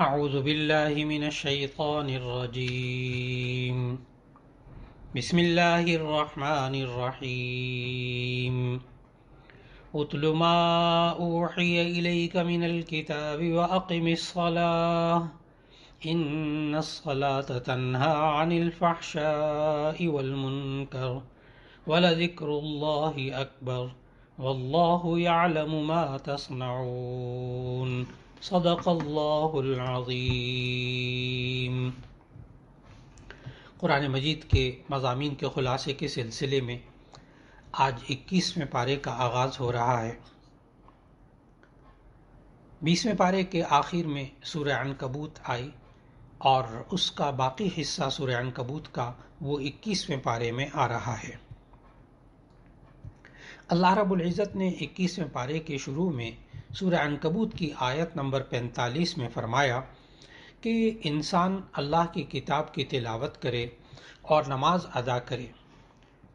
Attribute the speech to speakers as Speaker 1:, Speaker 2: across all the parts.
Speaker 1: اعوذ باللہ من الشیطان الرجیم بسم اللہ الرحمن الرحیم اتل ما اوحی الیک من الکتاب واقم الصلاة ان الصلاة تنہی عن الفحشاء والمنکر ولذکر اللہ اکبر واللہ یعلم ما تصنعون صدق اللہ العظیم۔ قرآن مجید کے مضامین کے خلاصے کے سلسلے میں آج 21ویں پارے کا آغاز ہو رہا ہے۔ 20ویں پارے کے آخر میں سورہ عنکبوت آئی اور اس کا باقی حصہ سورہ عنکبوت کا وہ 21ویں پارے میں آ رہا ہے۔ اللہ رب العزت نے 21ویں پارے کے شروع میں سورہ عنکبوت کی آیت نمبر 45 میں فرمایا کہ انسان اللہ کی کتاب کی تلاوت کرے اور نماز ادا کرے۔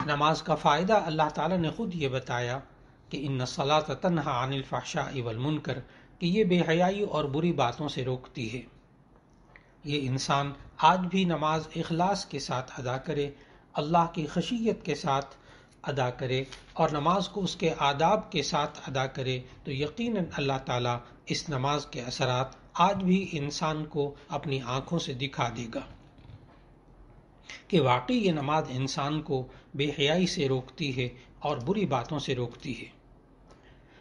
Speaker 1: نماز کا فائدہ اللہ تعالیٰ نے خود یہ بتایا کہ ان الصلاۃ تنہی عن الفحشاء والمنکر، کہ یہ بے حیائی اور بری باتوں سے روکتی ہے۔ یہ انسان آج بھی نماز اخلاص کے ساتھ ادا کرے، اللہ کی خشیت کے ساتھ ادا کرے اور نماز کو اس کے آداب کے ساتھ ادا کرے تو یقیناً اللہ تعالیٰ اس نماز کے اثرات آج بھی انسان کو اپنی آنکھوں سے دکھا دے گا کہ واقعی یہ نماز انسان کو بے حیائی سے روکتی ہے اور بری باتوں سے روکتی ہے۔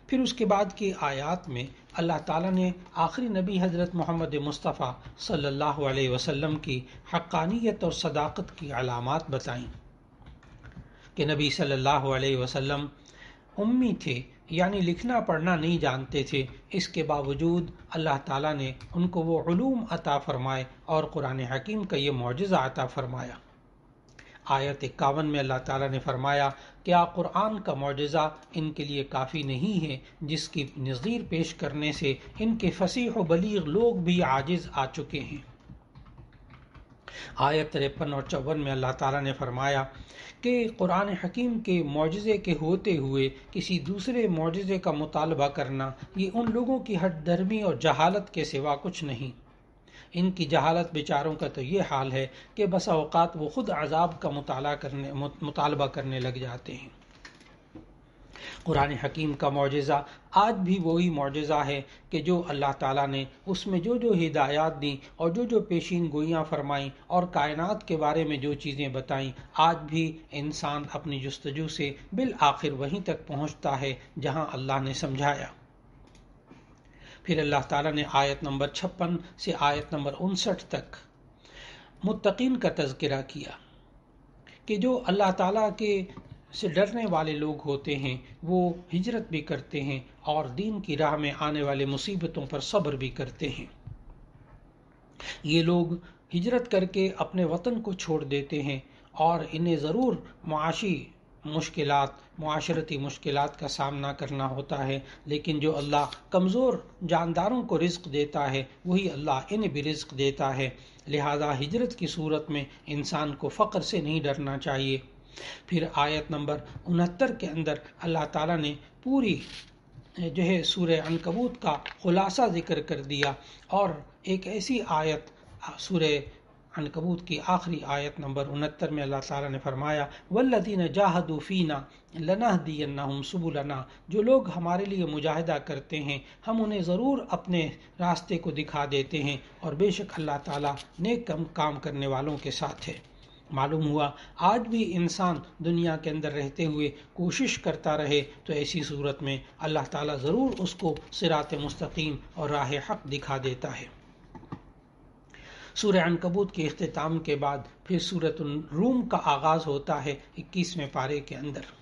Speaker 1: پھر اس کے بعد کی آیات میں اللہ تعالیٰ نے آخری نبی حضرت محمد مصطفیٰ صلی اللہ علیہ وسلم کی حقانیت اور صداقت کی علامات بتائیں کہ نبی صلی اللہ علیہ وسلم امی تھے، یعنی لکھنا پڑھنا نہیں جانتے تھے، اس کے باوجود اللہ تعالیٰ نے ان کو وہ علوم عطا فرمائے اور قرآن حکیم کا یہ معجزہ عطا فرمایا۔ آیت 51 میں اللہ تعالیٰ نے فرمایا کیا قرآن کا معجزہ ان کے لیے کافی نہیں ہے جس کی نظیر پیش کرنے سے ان کے فصیح و بلیغ لوگ بھی عاجز آ چکے ہیں۔ آیت 53 اور 54 میں اللہ تعالیٰ نے فرمایا کہ قرآن حکیم کے معجزے کے ہوتے ہوئے کسی دوسرے معجزے کا مطالبہ کرنا یہ ان لوگوں کی ہٹ درمی اور جہالت کے سوا کچھ نہیں۔ ان کی جہالت بیچاروں کا تو یہ حال ہے کہ بسا اوقات وہ خود عذاب کا مطالبہ کرنے لگ جاتے ہیں۔ قرآن حکیم کا معجزہ آج بھی وہی معجزہ ہے کہ جو اللہ تعالیٰ نے اس میں جو ہدایات دیں اور جو پیشین گوئیاں فرمائیں اور کائنات کے بارے میں جو چیزیں بتائیں، آج بھی انسان اپنی جستجو سے بالآخر وہیں تک پہنچتا ہے جہاں اللہ نے سمجھایا۔ پھر اللہ تعالیٰ نے آیت نمبر 56 سے آیت نمبر 59 تک متقین کا تذکرہ کیا کہ جو اللہ تعالیٰ کے سے ڈرنے والے لوگ ہوتے ہیں وہ ہجرت بھی کرتے ہیں اور دین کی راہ میں آنے والے مصیبتوں پر صبر بھی کرتے ہیں۔ یہ لوگ ہجرت کر کے اپنے وطن کو چھوڑ دیتے ہیں اور انہیں ضرور معاشرتی مشکلات کا سامنا کرنا ہوتا ہے، لیکن جو اللہ کمزور جانداروں کو رزق دیتا ہے وہی اللہ انہیں بھی رزق دیتا ہے۔ لہذا ہجرت کی صورت میں انسان کو فقر سے نہیں ڈرنا چاہیے۔ پھر آیت نمبر 69 کے اندر اللہ تعالیٰ نے پوری سورہ عنکبوت کا خلاصہ ذکر کر دیا اور ایک ایسی آیت سورہ عنکبوت کی آخری آیت نمبر 69 میں اللہ تعالیٰ نے فرمایا والذین جاہدوا فینا لنہدینہم سبلنا، جو لوگ ہمارے لیے مجاہدہ کرتے ہیں ہم انہیں ضرور اپنے راستے کو دکھا دیتے ہیں اور بے شک اللہ تعالیٰ نیک کام کرنے والوں کے ساتھ ہے۔ معلوم ہوا آج بھی انسان دنیا کے اندر رہتے ہوئے کوشش کرتا رہے تو ایسی صورت میں اللہ تعالیٰ ضرور اس کو صراط مستقیم اور راہ حق دکھا دیتا ہے۔ سورہ عنکبوت کے اختتام کے بعد پھر سورۃ الروم کا آغاز ہوتا ہے 21ویں پارے کے اندر۔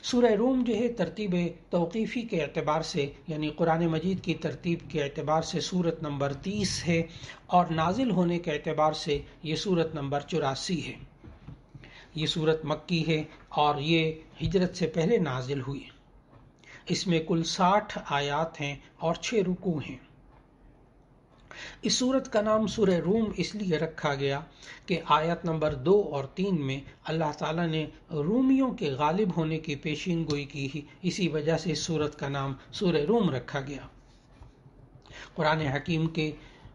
Speaker 1: سورہ روم ترتیب توقیفی کے اعتبار سے یعنی قرآن مجید کی ترتیب کے اعتبار سے سورت نمبر 30 ہے اور نازل ہونے کے اعتبار سے یہ سورت نمبر 84 ہے۔ یہ سورت مکی ہے اور یہ ہجرت سے پہلے نازل ہوئی۔ اس میں کل 60 آیات ہیں اور 6 رکوع ہیں۔ اس سورت کا نام سورہ روم اس لیے رکھا گیا کہ آیت نمبر 2 اور 3 میں اللہ تعالیٰ نے رومیوں کے غالب ہونے کی پیشین گوئی کی، اسی وجہ سے اس سورت کا نام سورہ روم رکھا گیا۔ قرآن حکیم کے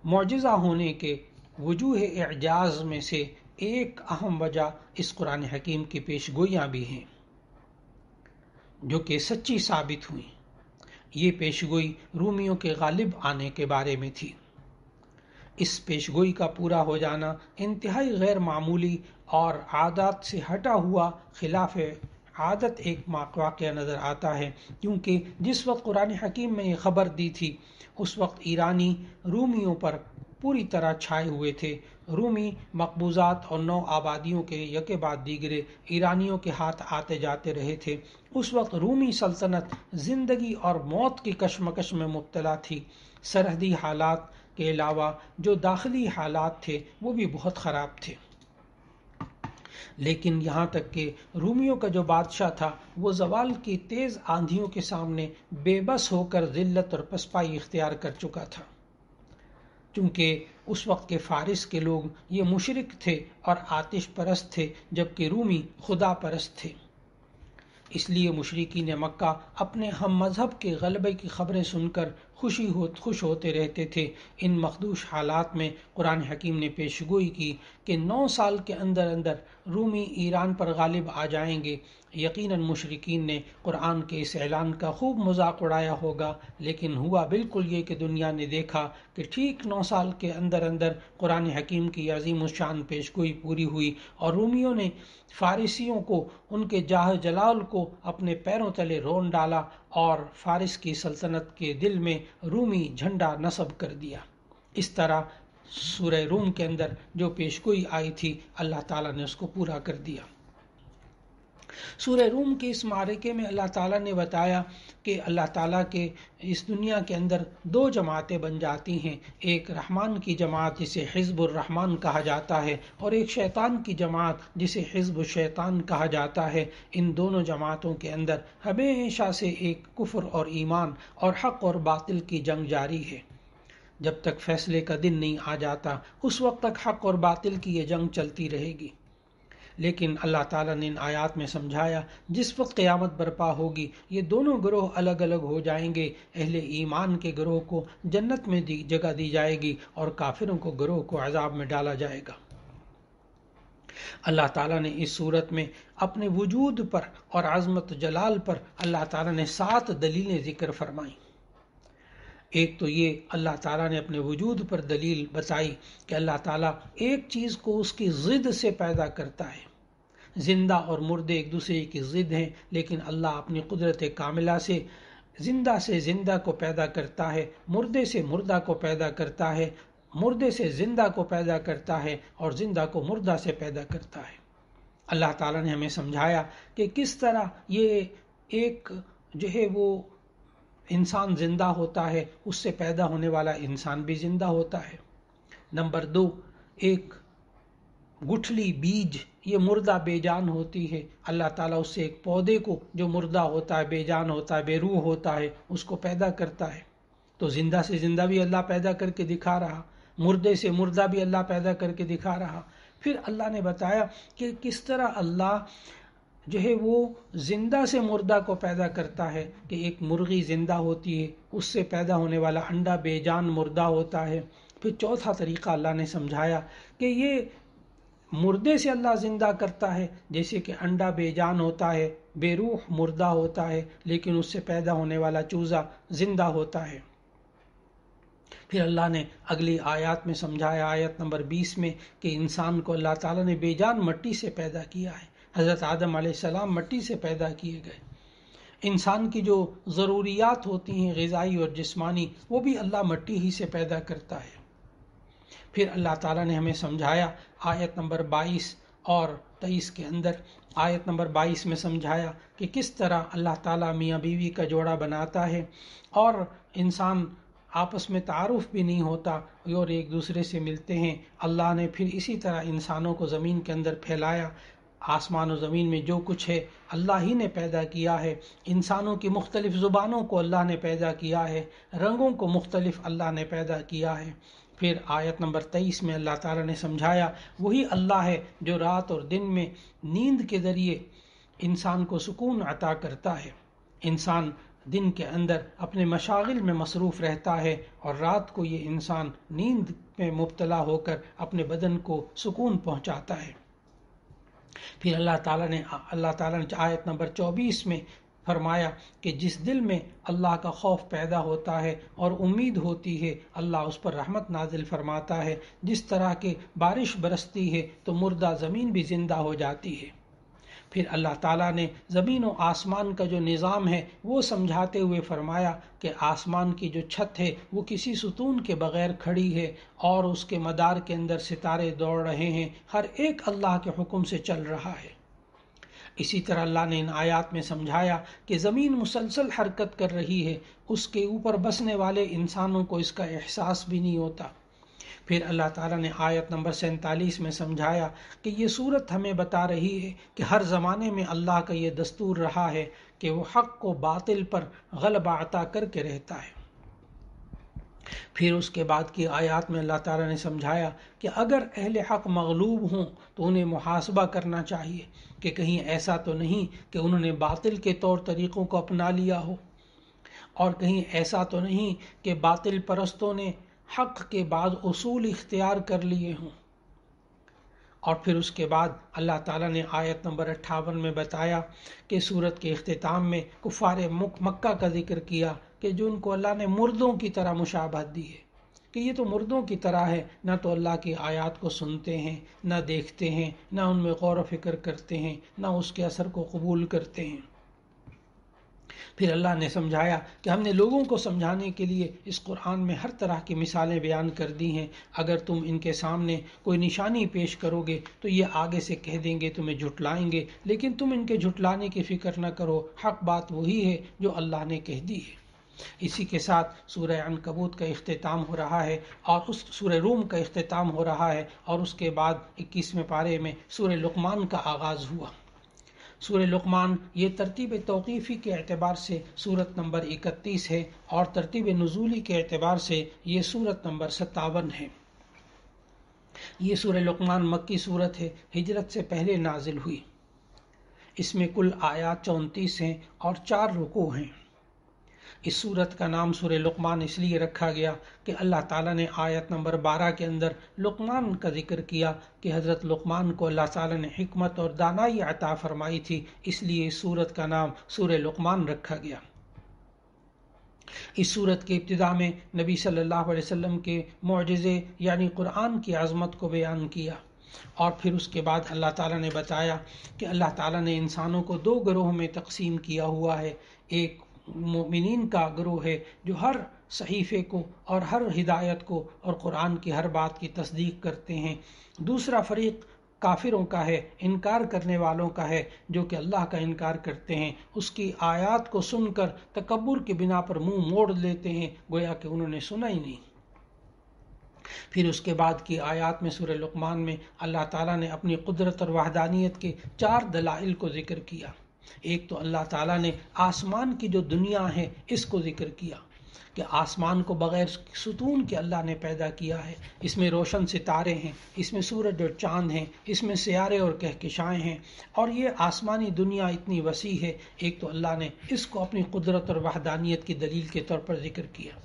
Speaker 1: معجزہ ہونے کے وجوہ اعجاز میں سے ایک اہم وجہ اس قرآن حکیم کی پیشگوئیاں بھی ہیں جو کہ سچی ثابت ہوئیں۔ یہ پیشگوئی رومیوں کے غالب آنے کے بارے میں تھی۔ اس پیشگوئی کا پورا ہو جانا انتہائی غیر معمولی اور عادات سے ہٹا ہوا خلاف عادت ایک واقعہ نظر آتا ہے، کیونکہ جس وقت قرآن حکیم میں یہ خبر دی تھی اس وقت ایرانی رومیوں پر پوری طرح چھائے ہوئے تھے۔ رومی مقبوضات اور نو آبادیوں کے یکے بعد دیگرے ایرانیوں کے ہاتھ آتے جاتے رہے تھے۔ اس وقت رومی سلطنت زندگی اور موت کی کشمکش میں مبتلا تھی۔ سرحدی حالات کے علاوہ جو داخلی حالات تھے وہ بھی بہت خراب تھے، لیکن یہاں تک کہ رومیوں کا جو بادشاہ تھا وہ زوال کی تیز آندھیوں کے سامنے بے بس ہو کر ذلت اور پسپائی اختیار کر چکا تھا، چونکہ اس وقت کے فارس کے لوگ یہ مشرک تھے اور آتش پرست تھے، جبکہ رومی خدا پرست تھے۔ اس لیے مشرکین مکہ اپنے ہم مذہب کے غلبے کی خبریں سن کر خوش ہوتے رہتے تھے۔ ان مخدوش حالات میں قرآن حکیم نے پیشگوئی کی کہ 9 سال کے اندر اندر رومی ایران پر غالب آ جائیں گے۔ یقیناً مشرکین نے قرآن کے اس اعلان کا خوب مذاق اڑایا ہوگا، لیکن ہوا بالکل یہ کہ دنیا نے دیکھا کہ ٹھیک 9 سال کے اندر اندر قرآن حکیم کی عظیم الشان پیشگوئی پوری ہوئی، اور رومیوں نے فارسیوں کو، ان کے جاہ جلال کو اپنے پیروں تلے رون ڈالا اور فارس کی سلطنت کے دل میں رومی جھنڈا نصب کر دیا۔ اس طرح سورہ روم کے اندر جو پیشگوئی آئی تھی اللہ تعالیٰ نے اس کو پورا کر دیا۔ سورہ روم کے اس معرکے میں اللہ تعالیٰ نے بتایا کہ اللہ تعالیٰ کے اس دنیا کے اندر 2 جماعتیں بن جاتی ہیں، ایک رحمان کی جماعت جسے حزب الرحمان کہا جاتا ہے، اور ایک شیطان کی جماعت جسے حزب الشیطان کہا جاتا ہے۔ ان دونوں جماعتوں کے اندر ہمیشہ سے ایک کفر اور ایمان اور حق اور باطل کی جنگ جاری ہے۔ جب تک فیصلے کا دن نہیں آ جاتا اس وقت تک حق اور باطل کی یہ جنگ چلتی رہے گی، لیکن اللہ تعالیٰ نے ان آیات میں سمجھایا جس وقت قیامت برپا ہوگی یہ دونوں گروہ الگ الگ ہو جائیں گے۔ اہل ایمان کے گروہ کو جنت میں جگہ دی جائے گی اور کافروں کو گروہ کو عذاب میں ڈالا جائے گا۔ اللہ تعالیٰ نے اس صورت میں اپنے وجود پر اور عظمت جلال پر اللہ تعالیٰ نے 7 دلیلیں ذکر فرمائیں۔ ایک تو یہ اللہ تعالیٰ نے اپنے وجود پر دلیل بتائی کہ اللہ تعالیٰ ایک چیز کو اس کی ضد سے پیدا کرتا ہے۔ زندہ اور مردے ایک دوسرے کی ضد ہیں، لیکن اللہ اپنی قدرت کاملہ سے زندہ کو پیدا کرتا ہے، مردے سے مردہ کو پیدا کرتا ہے، مردے سے زندہ کو پیدا کرتا ہے، اور زندہ کو مردہ سے پیدا کرتا ہے۔ اللہ تعالیٰ نے ہمیں سمجھایا کہ کس طرح یہ ایک جو ہے وہ انسان زندہ ہوتا ہے، اس سے پیدا ہونے والا انسان بھی زندہ ہوتا ہے۔ نمبر 2، ایک گٹھلی بیج یہ مردہ بے جان ہوتی ہے، اللہ تعالیٰ اس سے ایک پودے کو جو مردہ ہوتا ہے، بے جان ہوتا ہے، بے روح ہوتا ہے، اس کو پیدا کرتا ہے۔ تو زندہ سے زندہ بھی اللہ پیدا کر کے دکھا رہا، مردے سے مردہ بھی اللہ پیدا کر کے دکھا رہا۔ پھر اللہ نے بتایا کہ کس طرح اللہ جو ہے وہ زندہ سے مردہ کو پیدا کرتا ہے، کہ ایک مرغی زندہ ہوتی ہے، اس سے پیدا ہونے والا انڈا بے جان مردہ ہوتا ہے۔ پھر چوتھا طریقہ اللہ نے سمجھایا کہ یہ مردے سے اللہ زندہ کرتا ہے، جیسے کہ انڈا بے جان ہوتا ہے، بے روح مردہ ہوتا ہے، لیکن اس سے پیدا ہونے والا چوزا زندہ ہوتا ہے۔ پھر اللہ نے اگلی آیات میں سمجھایا، آیت نمبر 20 میں، کہ انسان کو اللہ تعالیٰ نے بے جان مٹی سے پیدا کیا ہے۔ حضرت آدم علیہ السلام مٹی سے پیدا کیے گئے۔ انسان کی جو ضروریات ہوتی ہیں غذائی اور جسمانی، وہ بھی اللہ مٹی ہی سے پیدا کرتا ہے۔ پھر اللہ تعالیٰ نے ہمیں سمجھایا آیت نمبر 22 اور 23 کے اندر، آیت نمبر 22 میں سمجھایا کہ کس طرح اللہ تعالیٰ میاں بیوی کا جوڑا بناتا ہے، اور انسان آپس میں تعارف بھی نہیں ہوتا اور ایک دوسرے سے ملتے ہیں۔ اللہ نے پھر اسی طرح انسانوں کو زمین کے اندر پھیلایا۔ آسمان و زمین میں جو کچھ ہے اللہ ہی نے پیدا کیا ہے۔ انسانوں کی مختلف زبانوں کو اللہ نے پیدا کیا ہے، رنگوں کو مختلف اللہ نے پیدا کیا ہے۔ پھر آیت نمبر 23 میں اللہ تعالیٰ نے سمجھایا وہی اللہ ہے جو رات اور دن میں نیند کے ذریعے انسان کو سکون عطا کرتا ہے۔ انسان دن کے اندر اپنے مشاغل میں مصروف رہتا ہے اور رات کو یہ انسان نیند میں مبتلا ہو کر اپنے بدن کو سکون پہنچاتا ہے۔ پھر اللہ تعالیٰ نے آیت نمبر 24 میں فرمایا کہ جس دل میں اللہ کا خوف پیدا ہوتا ہے اور امید ہوتی ہے، اللہ اس پر رحمت نازل فرماتا ہے۔ جس طرح کہ بارش برستی ہے تو مردہ زمین بھی زندہ ہو جاتی ہے۔ پھر اللہ تعالیٰ نے زمین و آسمان کا جو نظام ہے وہ سمجھاتے ہوئے فرمایا کہ آسمان کی جو چھت ہے وہ کسی ستون کے بغیر کھڑی ہے اور اس کے مدار کے اندر ستارے دوڑ رہے ہیں، ہر ایک اللہ کے حکم سے چل رہا ہے۔ اسی طرح اللہ نے ان آیات میں سمجھایا کہ زمین مسلسل حرکت کر رہی ہے، اس کے اوپر بسنے والے انسانوں کو اس کا احساس بھی نہیں ہوتا۔ پھر اللہ تعالیٰ نے آیت نمبر 47 میں سمجھایا کہ یہ صورت ہمیں بتا رہی ہے کہ ہر زمانے میں اللہ کا یہ دستور رہا ہے کہ وہ حق کو باطل پر غلبہ عطا کر کے رہتا ہے۔ پھر اس کے بعد کی آیات میں اللہ تعالیٰ نے سمجھایا کہ اگر اہل حق مغلوب ہوں تو انہیں محاسبہ کرنا چاہیے کہ کہیں ایسا تو نہیں کہ انہوں نے باطل کے طور طریقوں کو اپنا لیا ہو، اور کہیں ایسا تو نہیں کہ باطل پرستوں نے حق کے بعد اصول اختیار کر لیے ہوں۔ اور پھر اس کے بعد اللہ تعالیٰ نے آیت نمبر 58 میں بتایا کہ سورت کے اختتام میں کفار مکہ کا ذکر کیا کہ جو ان کو اللہ نے مردوں کی طرح مشابہت دی ہے، کہ یہ تو مردوں کی طرح ہے، نہ تو اللہ کی آیات کو سنتے ہیں، نہ دیکھتے ہیں، نہ ان میں غور و فکر کرتے ہیں، نہ اس کے اثر کو قبول کرتے ہیں۔ پھر اللہ نے سمجھایا کہ ہم نے لوگوں کو سمجھانے کے لیے اس قرآن میں ہر طرح کی مثالیں بیان کر دی ہیں، اگر تم ان کے سامنے کوئی نشانی پیش کرو گے تو یہ آگے سے کہہ دیں گے، تمہیں جھٹلائیں گے، لیکن تم ان کے جھٹلانے کی فکر نہ کرو، حق بات وہی ہے جو اللہ نے کہہ دی ہے۔ اسی کے ساتھ سورہ عنکبوت کا اختتام ہو رہا ہے اور اس سورہ روم کا اختتام ہو رہا ہے، اور اس کے بعد 21ویں پارے میں سورہ لقمان کا آغاز ہوا۔ سورہ لقمان یہ ترتیب توقیفی کے اعتبار سے سورت نمبر 31 ہے، اور ترتیب نزولی کے اعتبار سے یہ سورت نمبر 57 ہے۔ یہ سورہ لقمان مکی سورت ہے، ہجرت سے پہلے نازل ہوئی۔ اس میں کل آیات 34 ہیں اور 4 رکوع ہیں۔ اس سورت کا نام سورہ لقمان اس لیے رکھا گیا کہ اللہ تعالیٰ نے آیت نمبر 12 کے اندر لقمان کا ذکر کیا کہ حضرت لقمان کو اللہ تعالیٰ نے حکمت اور دانائی عطا فرمائی تھی، اس لیے اس سورت کا نام سورہ لقمان رکھا گیا۔ اس سورت کی ابتدا میں نبی صلی اللہ علیہ وسلم کے معجزے یعنی قرآن کی عظمت کو بیان کیا، اور پھر اس کے بعد اللہ تعالیٰ نے بتایا کہ اللہ تعالیٰ نے انسانوں کو 2 گروہ میں تقسیم کیا ہوا ہے۔ ایک مومنین کا گروہ ہے جو ہر صحیفے کو اور ہر ہدایت کو اور قرآن کی ہر بات کی تصدیق کرتے ہیں۔ دوسرا فریق کافروں کا ہے، انکار کرنے والوں کا ہے، جو کہ اللہ کا انکار کرتے ہیں، اس کی آیات کو سن کر تکبر کی بنا پر منہ موڑ لیتے ہیں، گویا کہ انہوں نے سنا ہی نہیں۔ پھر اس کے بعد کی آیات میں سورہ لقمان میں اللہ تعالیٰ نے اپنی قدرت اور وحدانیت کے 4 دلائل کو ذکر کیا۔ ایک تو اللہ تعالیٰ نے آسمان کی جو دنیا ہے اس کو ذکر کیا کہ آسمان کو بغیر ستون کے اللہ نے پیدا کیا ہے، اس میں روشن ستارے ہیں، اس میں سورج اور چاند ہیں، اس میں سیارے اور کہکشائیں ہیں، اور یہ آسمانی دنیا اتنی وسیع ہے۔ ایک تو اللہ نے اس کو اپنی قدرت اور وحدانیت کی دلیل کے طور پر ذکر کیا۔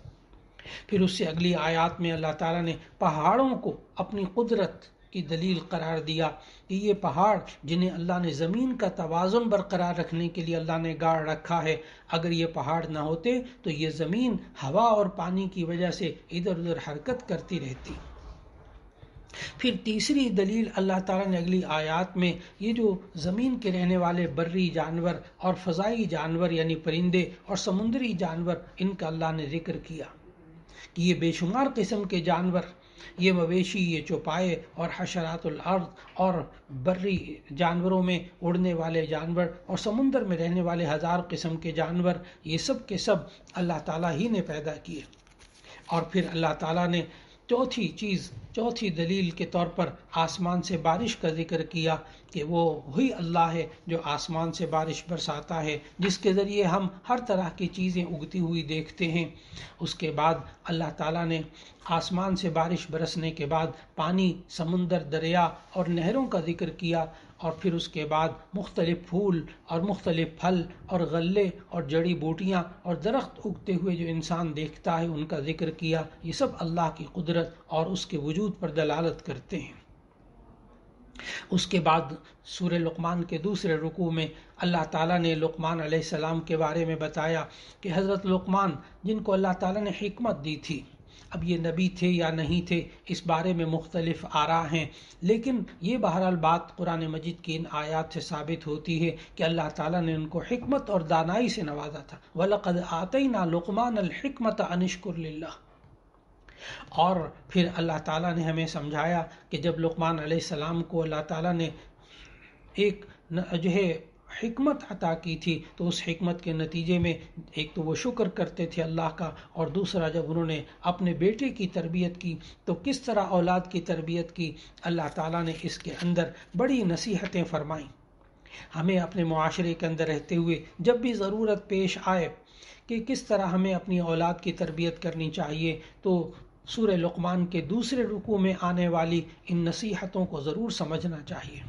Speaker 1: پھر اس سے اگلی آیات میں اللہ تعالیٰ نے پہاڑوں کو اپنی قدرت کی دلیل قرار دیا کہ یہ پہاڑ جنہیں اللہ نے زمین کا توازن برقرار رکھنے کے لیے اللہ نے گاڑ رکھا ہے، اگر یہ پہاڑ نہ ہوتے تو یہ زمین ہوا اور پانی کی وجہ سے ادھر ادھر حرکت کرتی رہتی۔ پھر تیسری دلیل اللہ تعالیٰ نے اگلی آیات میں یہ جو زمین کے رہنے والے بری جانور اور فضائی جانور یعنی پرندے اور سمندری جانور، ان کا اللہ نے ذکر کیا کہ یہ بے شمار قسم کے جانور، یہ مویشی، یہ چوپائے اور حشرات الارض اور بری جانوروں میں اڑنے والے جانور اور سمندر میں رہنے والے 1000 قسم کے جانور، یہ سب کے سب اللہ تعالیٰ ہی نے پیدا کیے۔ اور پھر اللہ تعالیٰ نے چوتھی دلیل کے طور پر آسمان سے بارش کا ذکر کیا کہ وہ وہی اللہ ہے جو آسمان سے بارش برساتا ہے، جس کے ذریعے ہم ہر طرح کی چیزیں اگتی ہوئی دیکھتے ہیں۔ اس کے بعد اللہ تعالیٰ نے آسمان سے بارش برسنے کے بعد پانی، سمندر، دریا اور نہروں کا ذکر کیا، اور پھر اس کے بعد مختلف پھول اور مختلف پھل اور غلے اور جڑی بوٹیاں اور درخت اگتے ہوئے جو انسان دیکھتا ہے ان کا ذکر کیا۔ یہ سب اللہ کی قدرت اور اس کے وجود پر دلالت کرتے ہیں۔ اس کے بعد سورہ لقمان کے دوسرے رکوع میں اللہ تعالیٰ نے لقمان علیہ السلام کے بارے میں بتایا کہ حضرت لقمان جن کو اللہ تعالیٰ نے حکمت دی تھی، اب یہ نبی تھے یا نہیں تھے اس بارے میں مختلف آراء ہیں، لیکن یہ بہرحال بات قرآن مجید کی ان آیات سے ثابت ہوتی ہے کہ اللہ تعالیٰ نے ان کو حکمت اور دانائی سے نوازا تھا۔ وَلَقَدْ آتَيْنَا لُقْمَانَ الْحِكْمَةَ أَنِ اشْكُرْ لِلَّهِ۔ اور پھر اللہ تعالیٰ نے ہمیں سمجھایا کہ جب لقمان علیہ السلام کو اللہ تعالیٰ نے ایک جو ہے حکمت عطا کی تھی تو اس حکمت کے نتیجے میں ایک تو وہ شکر کرتے تھے اللہ کا، اور دوسرا جب انہوں نے اپنے بیٹے کی تربیت کی تو کس طرح اولاد کی تربیت کی، اللہ تعالیٰ نے اس کے اندر بڑی نصیحتیں فرمائیں۔ ہمیں اپنے معاشرے کے اندر رہتے ہوئے جب بھی ضرورت پیش آئے کہ کس طرح ہمیں اپنی اولاد کی تربیت کرنی چاہیے، تو سورہ لقمان کے دوسرے رکوع میں آنے والی ان نصیحتوں کو ضرور سمجھنا چاہیے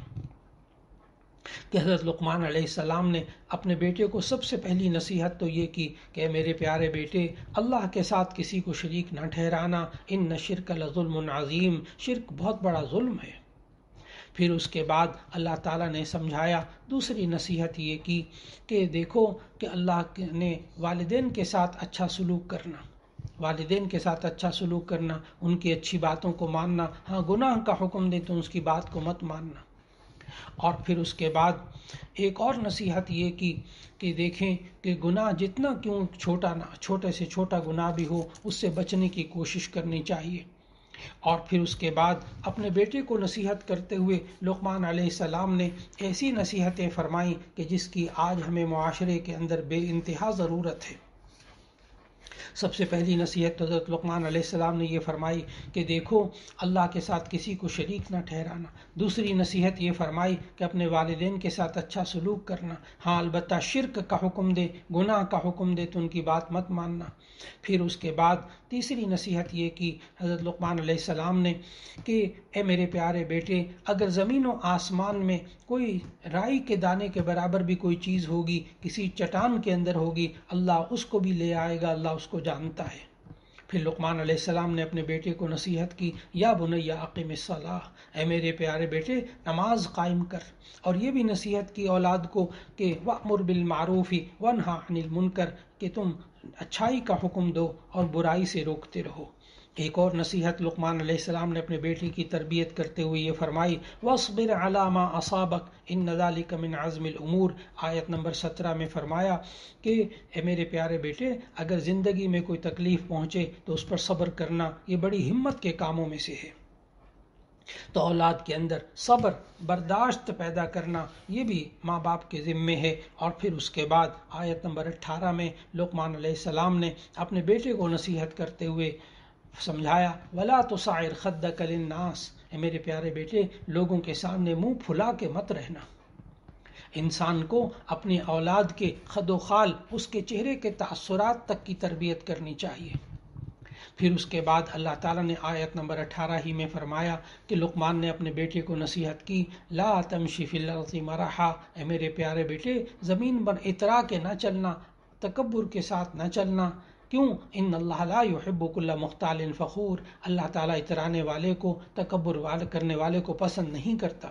Speaker 1: کہ حضرت لقمان علیہ السلام نے اپنے بیٹے کو سب سے پہلی نصیحت تو یہ کی کہ میرے پیارے بیٹے، اللہ کے ساتھ کسی کو شریک نہ ٹھہرانا، ان شرک لظلم عظیم، شرک بہت بڑا ظلم ہے۔ پھر اس کے بعد اللہ تعالیٰ نے سمجھایا، دوسری نصیحت یہ کی کہ دیکھو کہ اللہ نے والدین کے ساتھ اچھا سلوک کرنا، والدین کے ساتھ اچھا سلوک کرنا، ان کی اچھی باتوں کو ماننا، ہاں گناہ کا حکم دے تو اس کی بات کو مت ماننا۔ اور پھر اس کے بعد ایک اور نصیحت یہ کی کہ دیکھیں کہ گناہ جتنا کیوں چھوٹے سے چھوٹا گناہ بھی ہو اس سے بچنے کی کوشش کرنی چاہیے۔ اور پھر اس کے بعد اپنے بیٹے کو نصیحت کرتے ہوئے لقمان علیہ السلام نے ایسی نصیحتیں فرمائیں کہ جس کی آج ہمیں معاشرے کے اندر بے انتہا ضرورت ہے۔ سب سے پہلی نصیحت حضرت لقمان علیہ السلام نے یہ فرمائی کہ دیکھو اللہ کے ساتھ کسی کو شریک نہ ٹھہرانا۔ دوسری نصیحت یہ فرمائی کہ اپنے والدین کے ساتھ اچھا سلوک کرنا، ہاں البتہ شرک کا حکم دے، گناہ کا حکم دے تو ان کی بات مت ماننا۔ پھر اس کے بعد تیسری نصیحت یہ کی حضرت لقمان علیہ السلام نے کہ اے میرے پیارے بیٹے، اگر زمین و آسمان میں کوئی رائی کے دانے کے برابر بھی کوئی چیز ہوگی، کسی چٹان کے اندر ہوگی، اللہ اس کو بھی لے آئے گا، اللہ اس کو جانتا ہے۔ پھر لقمان علیہ السلام نے اپنے بیٹے کو نصیحت کی، یا بنی اقم الصلاۃ، اے میرے پیارے بیٹے نماز قائم کر۔ اور یہ بھی نصیحت کی اولاد کو کہ وأمر بالمعروف وانہا عن المنکر، کہ تم اچھائی کا حکم دو اور برائی سے روکتے رہو۔ ایک اور نصیحت لقمان علیہ السلام نے اپنے بیٹے کی تربیت کرتے ہوئے یہ فرمائی، وَاصْبِرْ عَلَى مَا أَصَابَكَ إِنَّ ذَلِكَ مِنْ عَزْمِ الْأُمُورِ۔ آیت نمبر 17 میں فرمایا کہ اے میرے پیارے بیٹے، اگر زندگی میں کوئی تکلیف پہنچے تو اس پر صبر کرنا، یہ بڑی ہمت کے کاموں میں سے ہے۔ تو اولاد کے اندر صبر، برداشت پیدا کرنا یہ بھی ماں باپ کے ذمے ہے۔ اور پھر اس کے بعد آیت نمبر 18 میں لقمان علیہ السلام نے اپنے بیٹے کو نصیحت کرتے ہوئے سمجھایا، وَلَا تُصَعِّرْ خَدَّكَ لِلنَّاسِ، اے میرے پیارے بیٹے لوگوں کے سامنے منہ پھلا کے مت رہنا۔ انسان کو اپنی اولاد کے خد و خال، اس کے چہرے کے تاثرات تک کی تربیت کرنی چاہیے۔ پھر اس کے بعد اللہ تعالیٰ نے آیت نمبر 18 ہی میں فرمایا کہ لقمان نے اپنے بیٹے کو نصیحت کی، لا تمشی فی الارض مرحا، اے میرے پیارے بیٹے زمین پر اترا کے نہ چلنا، تکبر کے ساتھ نہ چلنا۔ کیوں؟ ان اللہ لا يحب كل مختال فخور، اللہ تعالیٰ اترانے والے کو، تکبر کرنے والے کو پسند نہیں کرتا۔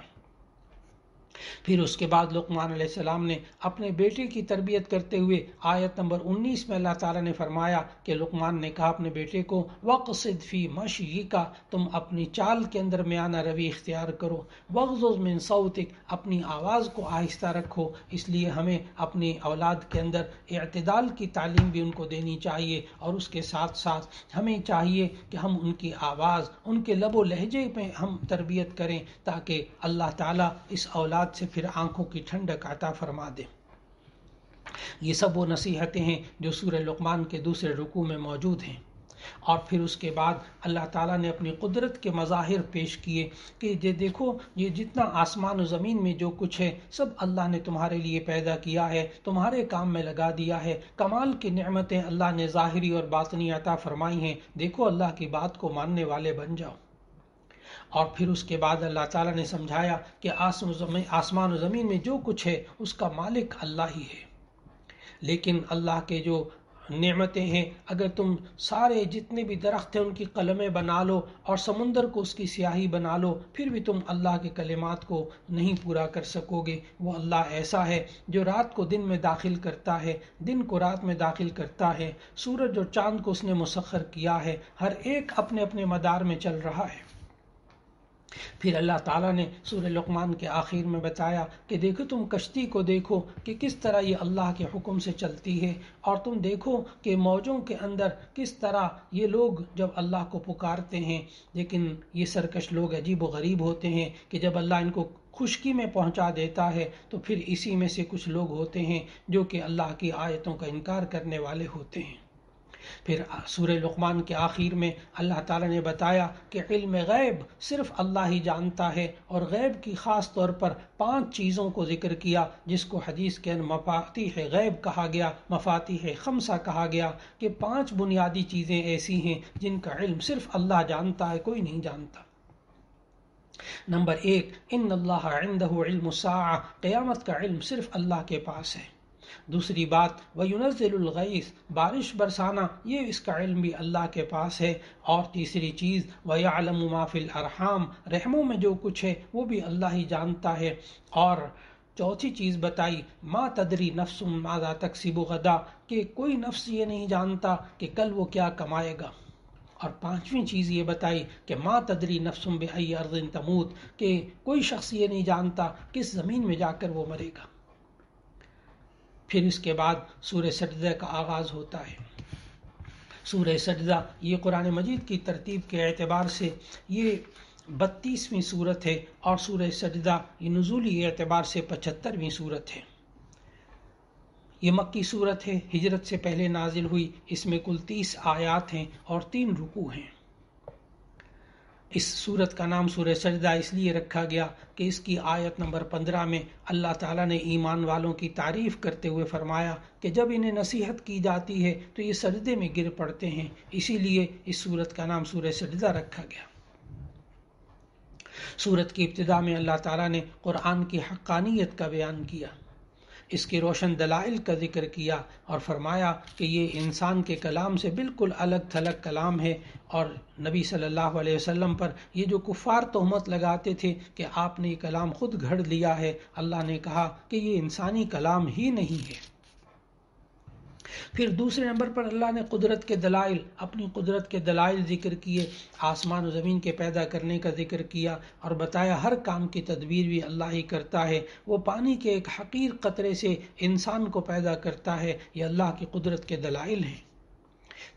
Speaker 1: پھر اس کے بعد لقمان علیہ السلام نے اپنے بیٹے کی تربیت کرتے ہوئے آیت نمبر 19 میں اللہ تعالیٰ نے فرمایا کہ لقمان نے کہا اپنے بیٹے کو، وَقْصِدْ فِي مَشْيِكَ، تم اپنی چال کے اندر میانہ روی اختیار کرو، وَغْضُضْ مِن صَوْتِكَ، اپنی آواز کو آہستہ رکھو۔ اس لیے ہمیں اپنی اولاد کے اندر اعتدال کی تعلیم بھی ان کو دینی چاہیے، اور اس کے ساتھ ساتھ ہمیں چاہیے کہ ہم ان کی آواز، ان کے لب و لہجے میں ہم تربیت کریں تاکہ اللہ تعالیٰ اس اولاد سے پھر آنکھوں کی ٹھنڈک عطا فرما دے۔ یہ سب وہ نصیحتیں ہیں جو سورہ لقمان کے دوسرے رکوع میں موجود ہیں۔ اور پھر اس کے بعد اللہ تعالیٰ نے اپنی قدرت کے مظاہر پیش کیے کہ یہ دیکھو، یہ جتنا آسمان و زمین میں جو کچھ ہے سب اللہ نے تمہارے لیے پیدا کیا ہے، تمہارے کام میں لگا دیا ہے، کمال کی نعمتیں اللہ نے ظاہری اور باطنی عطا فرمائی ہیں، دیکھو اللہ کی بات کو ماننے والے بن جاؤ۔ اور پھر اس کے بعد اللہ تعالیٰ نے سمجھایا کہ آسمان و زمین میں جو کچھ ہے اس کا مالک اللہ ہی ہے، لیکن اللہ کے جو نعمتیں ہیں، اگر تم سارے جتنے بھی درخت ہیں ان کی قلمیں بنا لو اور سمندر کو اس کی سیاہی بنا لو، پھر بھی تم اللہ کے کلمات کو نہیں پورا کر سکو گے۔ وہ اللہ ایسا ہے جو رات کو دن میں داخل کرتا ہے، دن کو رات میں داخل کرتا ہے، سورج اور چاند کو اس نے مسخر کیا ہے، ہر ایک اپنے اپنے مدار میں چل رہا ہے۔ پھر اللہ تعالیٰ نے سورہ لقمان کے آخر میں بتایا کہ دیکھو، تم کشتی کو دیکھو کہ کس طرح یہ اللہ کے حکم سے چلتی ہے، اور تم دیکھو کہ موجوں کے اندر کس طرح یہ لوگ جب اللہ کو پکارتے ہیں، لیکن یہ سرکش لوگ عجیب و غریب ہوتے ہیں کہ جب اللہ ان کو خشکی میں پہنچا دیتا ہے تو پھر اسی میں سے کچھ لوگ ہوتے ہیں جو کہ اللہ کی آیتوں کا انکار کرنے والے ہوتے ہیں۔ پھر سورہ لقمان کے آخر میں اللہ تعالیٰ نے بتایا کہ علم غیب صرف اللہ ہی جانتا ہے، اور غیب کی خاص طور پر 5 چیزوں کو ذکر کیا جس کو حدیث کے اندر مفاتیح غیب کہا گیا، مفاتیح خمسہ کہا گیا، کہ 5 بنیادی چیزیں ایسی ہیں جن کا علم صرف اللہ جانتا ہے، کوئی نہیں جانتا۔ نمبر 1، ان اللہ عنده علم الساعہ، قیامت کا علم صرف اللہ کے پاس ہے۔ دوسری بات، وَيُنَزِّلُ الْغَيْثَ، بارش برسانا، یہ اس کا علم بھی اللہ کے پاس ہے۔ اور تیسری چیز، وَيَعْلَمُ مَا فِي الْأَرْحَامِ، رحموں میں جو کچھ ہے وہ بھی اللہ ہی جانتا ہے۔ اور چوتھی چیز بتائی، مَا تَدْرِي نَفْسٌ مَاذَا تَكْسِبُ غَدًا، کہ کوئی نفس یہ نہیں جانتا کہ کل وہ کیا کمائے گا۔ اور 5ویں چیز یہ بتائی کہ مَا تَدْرِي نَفْسٌ بِأَيِّ أَرْضٍ تَمُوتُ، کہ کوئی شخص یہ نہیں جانتا کس زمین میں جا کر وہ مرے گا۔ پھر اس کے بعد سورہ سجدہ کا آغاز ہوتا ہے۔ سورہ سجدہ یہ قرآن مجید کی ترتیب کے اعتبار سے یہ 32ویں صورت ہے، اور سورہ سجدہ یہ نزولی اعتبار سے 75ویں صورت ہے۔ یہ مکی صورت ہے، ہجرت سے پہلے نازل ہوئی، اس میں کل 30 آیات ہیں اور 3 رکوع ہیں۔ اس صورت کا نام سورہ سجدہ اس لیے رکھا گیا کہ اس کی آیت نمبر 15 میں اللہ تعالیٰ نے ایمان والوں کی تعریف کرتے ہوئے فرمایا کہ جب انہیں نصیحت کی جاتی ہے تو یہ سجدے میں گر پڑتے ہیں، اسی لیے اس صورت کا نام سورہ سجدہ رکھا گیا۔ صورت کی ابتدا میں اللہ تعالیٰ نے قرآن کی حقانیت کا بیان کیا، اس کے روشن دلائل کا ذکر کیا، اور فرمایا کہ یہ انسان کے کلام سے بالکل الگ تھلگ کلام ہے۔ اور نبی صلی اللہ علیہ وسلم پر یہ جو کفار تہمت لگاتے تھے کہ آپ نے یہ کلام خود گھڑ لیا ہے، اللہ نے کہا کہ یہ انسانی کلام ہی نہیں ہے۔ پھر دوسرے نمبر پر اللہ نے قدرت کے دلائل، اپنی قدرت کے دلائل ذکر کیے، آسمان و زمین کے پیدا کرنے کا ذکر کیا، اور بتایا ہر کام کی تدبیر بھی اللہ ہی کرتا ہے۔ وہ پانی کے ایک حقیر قطرے سے انسان کو پیدا کرتا ہے، یہ اللہ کی قدرت کے دلائل ہیں۔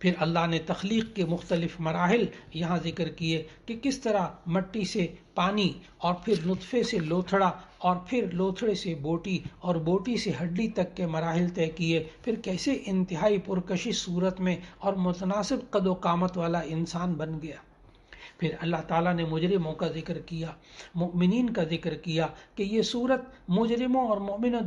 Speaker 1: پھر اللہ نے تخلیق کے مختلف مراحل یہاں ذکر کیے کہ کس طرح مٹی سے پانی، اور پھر نطفے سے لوتھڑا، اور پھر لوتھڑے سے بوٹی، اور بوٹی سے ہڈی تک کے مراحل طے کیے، پھر کیسے انتہائی پرکشش صورت میں اور متناسب قد و قامت والا انسان بن گیا۔ پھر اللہ تعالیٰ نے مجرموں کا ذکر کیا، مؤمنین کا ذکر کیا کہ یہ صورت مجرموں اور مومنوں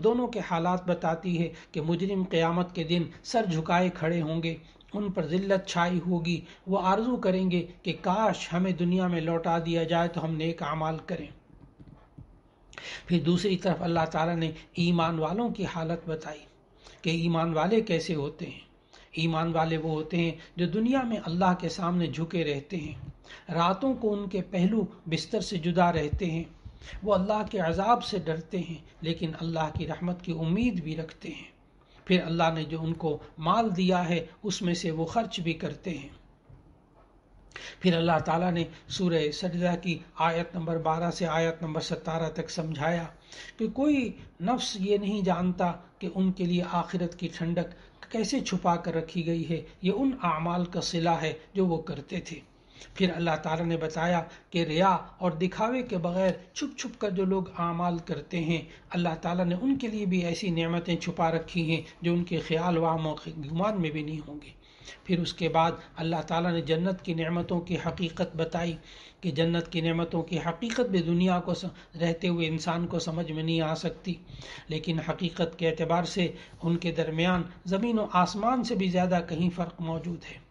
Speaker 1: دونوں کے حالات بتاتی ہے کہ مجرم قیامت کے دن سر جھکائے کھڑے ہوں گے، ان پر ذلت چھائی ہوگی، وہ آرزو کریں گے کہ کاش ہمیں دنیا میں لوٹا دیا جائے تو ہم نیک اعمال کریں۔ پھر دوسری طرف اللہ تعالیٰ نے ایمان والوں کی حالت بتائی کہ ایمان والے کیسے ہوتے ہیں۔ ایمان والے وہ ہوتے ہیں جو دنیا میں اللہ کے سامنے جھکے رہتے ہیں، راتوں کو ان کے پہلو بستر سے جدا رہتے ہیں، وہ اللہ کے عذاب سے ڈرتے ہیں لیکن اللہ کی رحمت کی امید بھی رکھتے ہیں۔ پھر اللہ نے جو ان کو مال دیا ہے اس میں سے وہ خرچ بھی کرتے ہیں۔ پھر اللہ تعالیٰ نے سورہ سجدہ کی آیت نمبر 12 سے آیت نمبر 17 تک سمجھایا کہ کوئی نفس یہ نہیں جانتا کہ ان کے لیے آخرت کی ٹھنڈک کیسے چھپا کر رکھی گئی ہے، یہ ان اعمال کا صلہ ہے جو وہ کرتے تھے۔ پھر اللہ تعالیٰ نے بتایا کہ ریا اور دکھاوے کے بغیر چھپ چھپ کر جو لوگ اعمال کرتے ہیں، اللہ تعالیٰ نے ان کے لیے بھی ایسی نعمتیں چھپا رکھی ہیں جو ان کے خیال وہم و گمان میں بھی نہیں ہوں گی۔ پھر اس کے بعد اللہ تعالیٰ نے جنت کی نعمتوں کی حقیقت بتائی کہ جنت کی نعمتوں کی حقیقت بھی دنیا کو رہتے ہوئے انسان کو سمجھ میں نہیں آ سکتی، لیکن حقیقت کے اعتبار سے ان کے درمیان زمین و آسمان سے بھی زیادہ کہیں فرق موجود ہے۔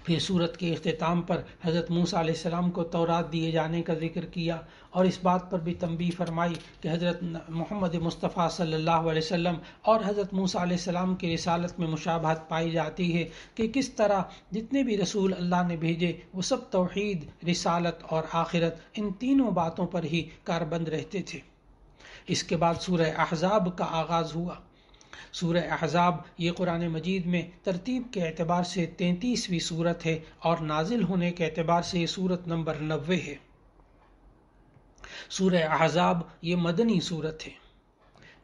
Speaker 1: پھر سورت کے اختتام پر حضرت موسیٰ علیہ السلام کو تورات دیے جانے کا ذکر کیا، اور اس بات پر بھی تنبیہ فرمائی کہ حضرت محمد مصطفیٰ صلی اللہ علیہ وسلم اور حضرت موسیٰ علیہ السلام کی رسالت میں مشابہت پائی جاتی ہے کہ کس طرح جتنے بھی رسول اللہ نے بھیجے وہ سب توحید، رسالت اور آخرت، ان تینوں باتوں پر ہی کاربند رہتے تھے۔ اس کے بعد سورہ احزاب کا آغاز ہوا۔ سورہ احزاب یہ قرآن مجید میں ترتیب کے اعتبار سے 33ویں سورت ہے، اور نازل ہونے کے اعتبار سے یہ سورت نمبر 90 ہے۔ سورہ احزاب یہ مدنی سورت ہے،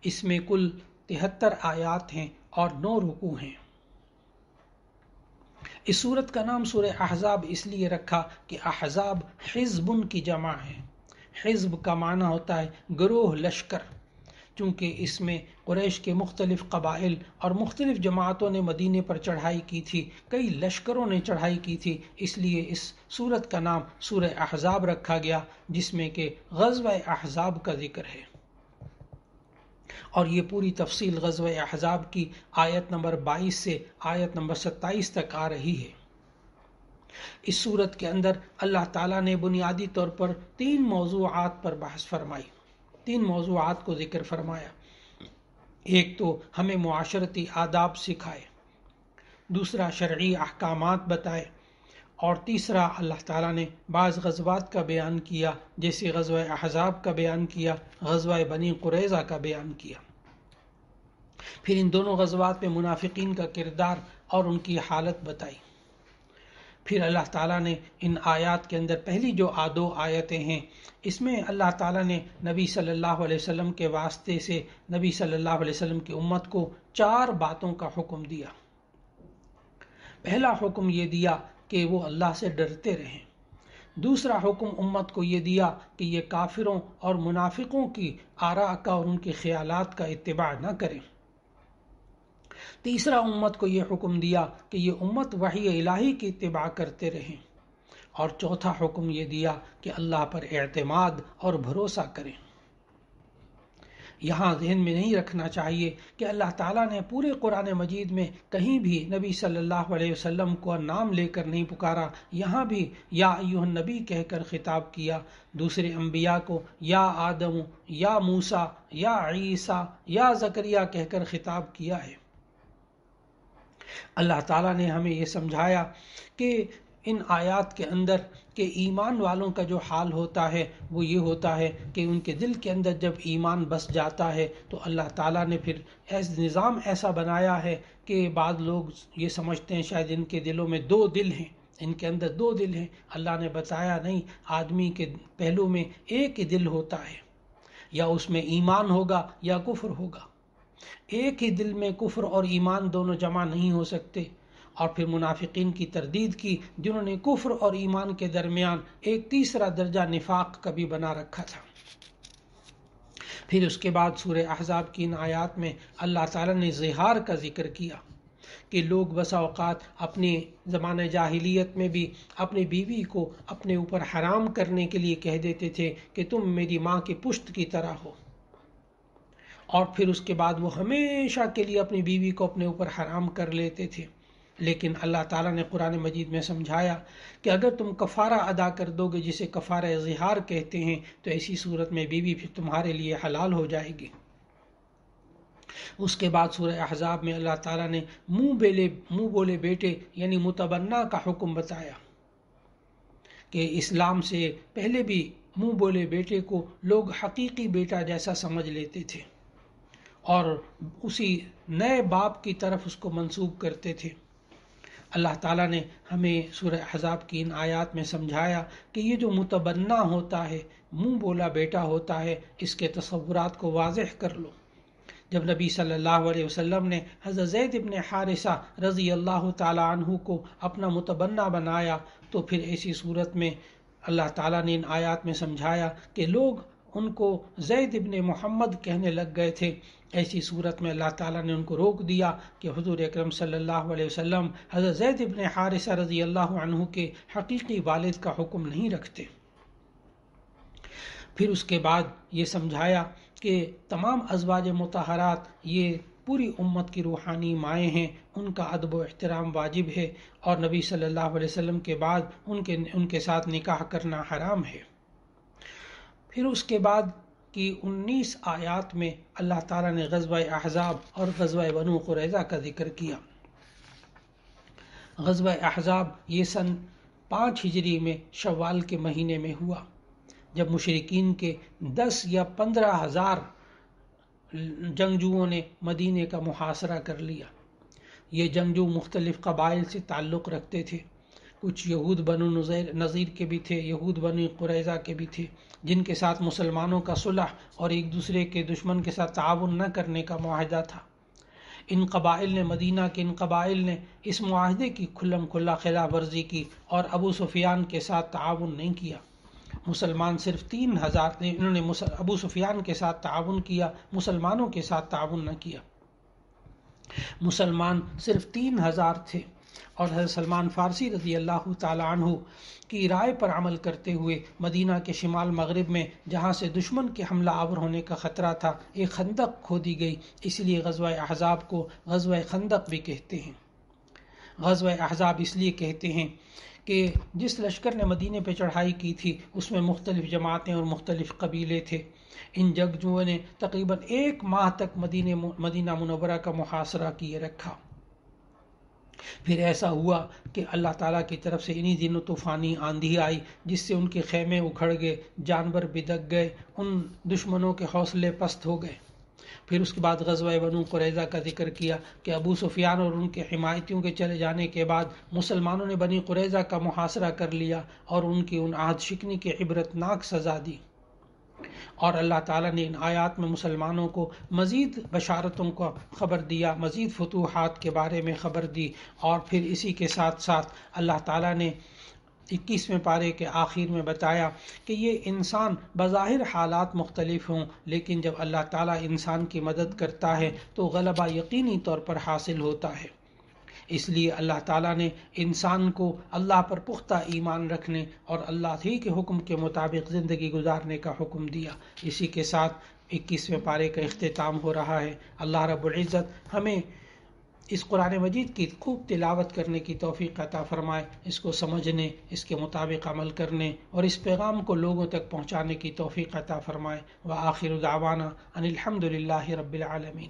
Speaker 1: اس میں کل 73 آیات ہیں اور 9 رکوع ہیں۔ اس سورت کا نام سورہ احزاب اس لیے رکھا کہ احزاب حزب کی جمع ہے۔ حزب کا معنی ہوتا ہے گروہ، لشکر۔ چونکہ اس میں قریش کے مختلف قبائل اور مختلف جماعتوں نے مدینے پر چڑھائی کی تھی، کئی لشکروں نے چڑھائی کی تھی، اس لیے اس سورت کا نام سورہ احزاب رکھا گیا، جس میں کہ غزوہ احزاب کا ذکر ہے۔ اور یہ پوری تفصیل غزوہ احزاب کی آیت نمبر 22 سے آیت نمبر 27 تک آ رہی ہے۔ اس سورت کے اندر اللہ تعالیٰ نے بنیادی طور پر 3 موضوعات پر بحث فرمائی، 3 موضوعات کو ذکر فرمایا۔ ایک تو ہمیں معاشرتی آداب سکھائے، دوسرا شرعی احکامات بتائے، اور تیسرا اللہ تعالیٰ نے بعض غزوات کا بیان کیا، جیسے غزوہ احزاب کا بیان کیا، غزوہ بنی قریظہ کا بیان کیا۔ پھر ان دونوں غزوات میں منافقین کا کردار اور ان کی حالت بتائی۔ پھر اللہ تعالیٰ نے ان آیات کے اندر پہلی جو 2 آیتیں ہیں، اس میں اللہ تعالیٰ نے نبی صلی اللہ علیہ وسلم کے واسطے سے نبی صلی اللہ علیہ وسلم کی امت کو 4 باتوں کا حکم دیا۔ پہلا حکم یہ دیا کہ وہ اللہ سے ڈرتے رہیں۔ دوسرا حکم امت کو یہ دیا کہ یہ کافروں اور منافقوں کی آراء کا اور ان کے خیالات کا اتباع نہ کریں۔ تیسرا امت کو یہ حکم دیا کہ یہ امت وحی الہی کی اتباع کرتے رہیں، اور چوتھا حکم یہ دیا کہ اللہ پر اعتماد اور بھروسہ کریں۔ یہاں ذہن میں نہیں رکھنا چاہیے کہ اللہ تعالیٰ نے پورے قرآن مجید میں کہیں بھی نبی صلی اللہ علیہ وسلم کو نام لے کر نہیں پکارا، یہاں بھی یا ایھا النبی کہہ کر خطاب کیا۔ دوسرے انبیاء کو یا آدم، یا موسیٰ، یا عیسیٰ، یا زکریا کہہ کر خطاب کیا ہے۔ اللہ تعالیٰ نے ہمیں یہ سمجھایا کہ ان آیات کے اندر کہ ایمان والوں کا جو حال ہوتا ہے وہ یہ ہوتا ہے کہ ان کے دل کے اندر جب ایمان بس جاتا ہے تو اللہ تعالیٰ نے پھر نظام ایسا بنایا ہے کہ بعض لوگ یہ سمجھتے ہیں شاید ان کے دلوں میں 2 دل ہیں، ان کے اندر 2 دل ہیں۔ اللہ نے بتایا نہیں، آدمی کے پہلو میں ایک ہی دل ہوتا ہے، یا اس میں ایمان ہوگا یا کفر ہوگا۔ ایک ہی دل میں کفر اور ایمان دونوں جمع نہیں ہو سکتے۔ اور پھر منافقین کی تردید کی، جنہوں نے کفر اور ایمان کے درمیان ایک تیسرا درجہ نفاق کا بھی بنا رکھا تھا۔ پھر اس کے بعد سورہ احزاب کی ان آیات میں اللہ تعالیٰ نے زہار کا ذکر کیا کہ لوگ بسا اوقات اپنے زمانہ جاہلیت میں بھی اپنی بیوی کو اپنے اوپر حرام کرنے کے لیے کہہ دیتے تھے کہ تم میری ماں کی پشت کی طرح ہو، اور پھر اس کے بعد وہ ہمیشہ کے لیے اپنی بیوی کو اپنے اوپر حرام کر لیتے تھے۔ لیکن اللہ تعالیٰ نے قرآن مجید میں سمجھایا کہ اگر تم کفارہ ادا کر دو گے، جسے کفارہ ظہار کہتے ہیں، تو ایسی صورت میں بیوی پھر تمہارے لیے حلال ہو جائے گی۔ اس کے بعد سورہ احزاب میں اللہ تعالیٰ نے منہ بولے بیٹے یعنی متبنہ کا حکم بتایا کہ اسلام سے پہلے بھی منہ بولے بیٹے کو لوگ حقیقی بیٹا جیسا سمجھ لیتے تھے اور اسی نئے باپ کی طرف اس کو منسوب کرتے تھے۔ اللہ تعالیٰ نے ہمیں سورہ احزاب کی ان آیات میں سمجھایا کہ یہ جو متبنہ ہوتا ہے، منہ بولا بیٹا ہوتا ہے، اس کے تصورات کو واضح کر لو۔ جب نبی صلی اللہ علیہ وسلم نے حضرت زید بن حارثہ رضی اللہ تعالی عنہ کو اپنا متبنہ بنایا تو پھر ایسی صورت میں اللہ تعالیٰ نے ان آیات میں سمجھایا کہ لوگ ان کو زید ابن محمد کہنے لگ گئے تھے، ایسی صورت میں اللہ تعالیٰ نے ان کو روک دیا کہ حضور اکرم صلی اللہ علیہ وسلم حضرت زید بن حارثہ رضی اللہ عنہ کے حقیقی والد کا حکم نہیں رکھتے۔ پھر اس کے بعد یہ سمجھایا کہ تمام ازواج مطہرات یہ پوری امت کی روحانی مائیں ہیں، ان کا ادب و احترام واجب ہے، اور نبی صلی اللہ علیہ وسلم کے بعد ان کے ساتھ نکاح کرنا حرام ہے۔ پھر اس کے بعد کی 19 آیات میں اللہ تعالیٰ نے غزوہ احزاب اور غزوہ بنو قریظہ کا ذکر کیا۔ غزوہ احزاب یہ سن 5 ہجری میں شوال کے مہینے میں ہوا، جب مشرکین کے 10 یا 15 ہزار جنگجوؤں نے مدینے کا محاصرہ کر لیا۔ یہ جنگجو مختلف قبائل سے تعلق رکھتے تھے، کچھ یہود بنو نذیر کے بھی تھے، یہود بنو قریظہ کے بھی تھے، جن کے ساتھ مسلمانوں کا صلح اور ایک دوسرے کے دشمن کے ساتھ تعاون نہ کرنے کا معاہدہ تھا۔ مدینہ کے ان قبائل نے اس معاہدے کی کھلم کھلا خلاف ورزی کی اور ابو سفیان کے ساتھ تعاون نہیں کیا۔ مسلمان صرف 3000 نے، انہوں نے ابو سفیان کے ساتھ تعاون کیا، مسلمانوں کے ساتھ تعاون نہ کیا۔ مسلمان صرف 3000 تھے، اور حضرت سلمان فارسی رضی اللہ تعالی عنہ کی رائے پر عمل کرتے ہوئے مدینہ کے شمال مغرب میں جہاں سے دشمن کے حملہ آور ہونے کا خطرہ تھا، ایک خندق کھودی گئی، اس لیے غزوہ احزاب کو غزوہ خندق بھی کہتے ہیں۔ غزوہ احزاب اس لیے کہتے ہیں کہ جس لشکر نے مدینے پہ چڑھائی کی تھی اس میں مختلف جماعتیں اور مختلف قبیلے تھے۔ ان جنگجوؤں نے تقریباً 1 ماہ تک مدینہ منورہ کا محاصرہ کیے رکھا۔ پھر ایسا ہوا کہ اللہ تعالیٰ کی طرف سے انہی دنوں طوفانی آندھی آئی، جس سے ان کے خیمے اکھڑ گئے، جانور بدک گئے، ان دشمنوں کے حوصلے پست ہو گئے۔ پھر اس کے بعد غزوہ بنو قریظہ کا ذکر کیا کہ ابو سفیان اور ان کے حمایتیوں کے چلے جانے کے بعد مسلمانوں نے بنی قریظہ کا محاصرہ کر لیا اور ان کی ان عہد شکنی کی عبرتناک سزا دی۔ اور اللہ تعالیٰ نے ان آیات میں مسلمانوں کو مزید بشارتوں کا خبر دیا، مزید فتوحات کے بارے میں خبر دی، اور پھر اسی کے ساتھ ساتھ اللہ تعالیٰ نے 21ویں پارے کے آخر میں بتایا کہ یہ انسان بظاہر حالات مختلف ہوں، لیکن جب اللہ تعالیٰ انسان کی مدد کرتا ہے تو غلبہ یقینی طور پر حاصل ہوتا ہے۔ اس لیے اللہ تعالیٰ نے انسان کو اللہ پر پختہ ایمان رکھنے اور اللہ ہی کے حکم کے مطابق زندگی گزارنے کا حکم دیا۔ اسی کے ساتھ 21ویں پارے کا اختتام ہو رہا ہے۔ اللہ رب العزت ہمیں اس قرآن مجید کی خوب تلاوت کرنے کی توفیق عطا فرمائے، اس کو سمجھنے، اس کے مطابق عمل کرنے اور اس پیغام کو لوگوں تک پہنچانے کی توفیق عطا فرمائے۔ وآخر دعوانا ان الحمد للہ رب العالمین۔